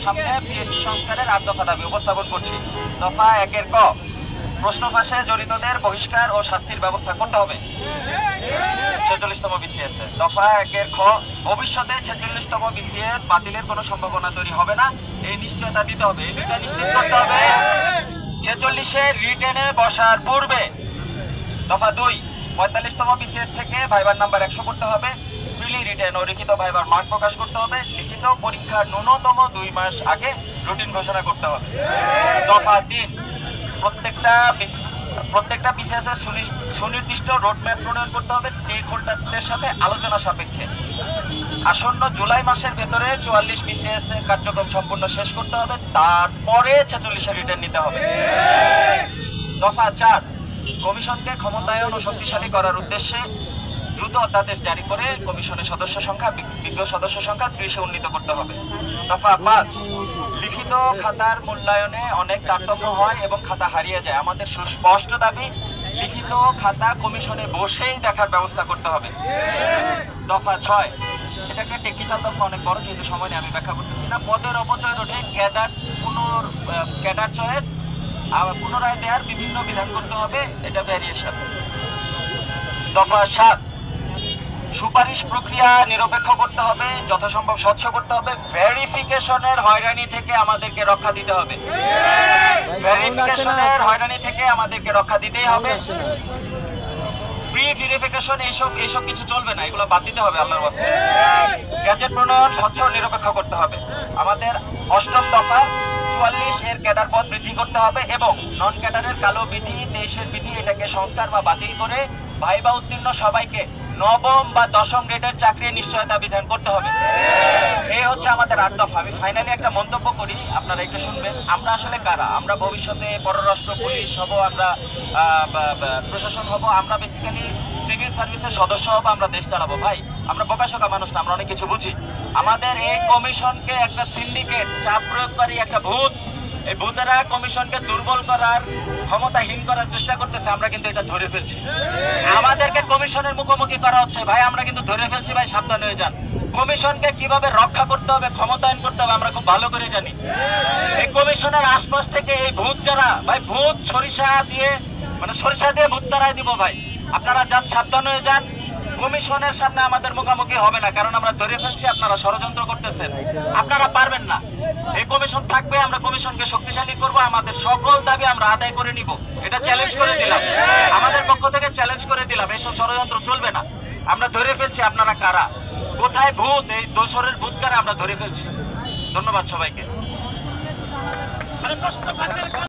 সামনে পিএসসি সংস্কারের 8 দফা দাবি উপস্থাপন করছি। দফা 1 ক, প্রশ্ন ফাঁসে জড়িতদের বহিষ্কার ও শাস্তির ব্যবস্থা করতে হবে 46তম বিসিএস। দফা 1 খ, ভবিষ্যতে 46তম বিসিএস বাতিলের কোনো সম্ভাবনা তৈরি হবে না, এই নিশ্চয়তা দিতে হবে। এই দুইটা নিশ্চিত করতে হবে 46-এর রিটেনে বসার পূর্বে। দফা 2, 45তম বিসিএস থেকে ভাইবার নাম্বার 100 করতে হবে, প্রিলি রিটেন ও লিখিত ভাইবার মান প্রকাশ করতে হবে, লিখিত পরীক্ষার ন্যূনতম 2 মাস আগে রুটিন ঘোষণা করতে হবে। দফা 3, প্রত্যেকটা বিসিএস এর সুনির্দিষ্ট রোডম্যাপ প্রণয়ন করতে হবে স্টেক হোল্ডারদের সাথে আলোচনা সাপেক্ষে। আসন্ন জুলাই মাসের ভেতরে 44 বিসিএস এর কার্যক্রম সম্পূর্ণ শেষ করতে হবে, তারপরে 46-এর রিটার্ন নিতে হবে। দফা 4, কমিশনকে ক্ষমতায়ন ও শক্তিশালী করার উদ্দেশ্যে দ্রুত অধ্যাদেশ জারি করে কমিশনের সদস্য সংখ্যা বিজ্ঞ সদস্য সংখ্যা 30-এ উন্নীত করতে হবে। দফা 5, লিখিত খাতার মূল্যায়নে অনেক তারতম্য হয় এবং খাতা হারিয়ে যায়। আমাদের সুস্পষ্ট দাবি, লিখিত খাতা কমিশনে বসেই দেখার ব্যবস্থা করতে হবে। দফা 6, এটা একটা টেকনিক্যাল দফা, অনেক বড়, যেহেতু সময় নেই আমি ব্যাখ্যা করতেছি না। পদের অপচয় রোধে ক্যাডার চয়েস পুনরায় দেওয়ার বিভিন্ন বিধান করতে হবে, এটা ভ্যারিয়েশন। দফা 7, সুপারিশ প্রক্রিয়া নিরপেক্ষ করতে হবে, যথাসম্ভব স্বচ্ছ করতে হবে, ভেরিফিকেশনের হয়রানি থেকে আমাদেরকে রক্ষা দিতে হবে। ভেরিফিকেশনের হয়রানি থেকে আমাদেরকে রক্ষা দিতেই হবে। প্রি ভেরিফিকেশন এইসব কিছু চলবে না, এগুলো বাদ দিতে হবে আল্লাহর ওয়াস্তে। গ্যাজেট প্রণয়ন স্বচ্ছ নিরপেক্ষ করতে হবে। আমাদের 8ম দফা, 44-এর ক্যাডার পদ বৃদ্ধি করতে হবে এবং নন ক্যাডারের কালো বিধি 23-এর বিধি এটাকে সংস্কার বা বাতিল করে ভাইবা উত্তীর্ণ সবাইকে 9ম বা 10ম গ্রেডের চাকরির নিশ্চয়তা বিধান করতে হবে। এই হচ্ছে আমাদের 8 দফা। আমি ফাইনালি একটা মন্তব্য করি, আপনারা একটু শুনবেন। আমরা আসলে কারা? আমরা ভবিষ্যতে পররাষ্ট্র, পুলিশ হব, আমরা প্রশাসন হব, আমরা বেসিক্যালি সিভিল সার্ভিসের সদস্য হব, আমরা দেশ চালাবো। ভাই, আমরা বোকাশোকা মানুষ না, আমরা অনেক কিছু বুঝি। আমাদের এই কমিশনকে একটা সিন্ডিকেট, চাপ প্রয়োগকারী একটা ভূত, এই ভূতেরা কমিশনকে দুর্বল করার, ক্ষমতাহীন করার চেষ্টা করতেছে। আমরা কিন্তু এটা ধরে ফেলছি, আমাদেরকে কমিশনের মুখোমুখি করা হচ্ছে। ভাই, আমরা কিন্তু ধরে ফেলছি, ভাই সাবধান হয়ে যান। কমিশনকে কিভাবে রক্ষা করতে হবে, ক্ষমতায়ন করতে হবে আমরা খুব ভালো করে জানি। এই কমিশনের আশপাশ থেকে এই ভূত যারা, ভাই ভূত সরিষা দিয়ে ভূত তারাই দিব। ভাই আপনারা জাস্ট সাবধান হয়ে যান, কমিশনের সামনে আমাদের মুখোমুখি হবে না, কারণ আমরা ধরে ফেলছি আপনারা ষড়যন্ত্র করতেছেন। আপনারা পারবেন না, এই কমিশন থাকবে, আমরা কমিশনকে শক্তিশালী করব, আমাদের সকল দাবি আমরা আদায় করে নিব। এটা চ্যালেঞ্জ করে দিলাম, আমাদের পক্ষ থেকে চ্যালেঞ্জ করে দিলাম, এইসব ষড়যন্ত্র চলবে না। আমরা ধরে ফেলছি আপনারা কারা, কোথায় ভূত, এই দোসরের ভূত কারা আমরা ধরে ফেলছি। ধন্যবাদ সবাইকে।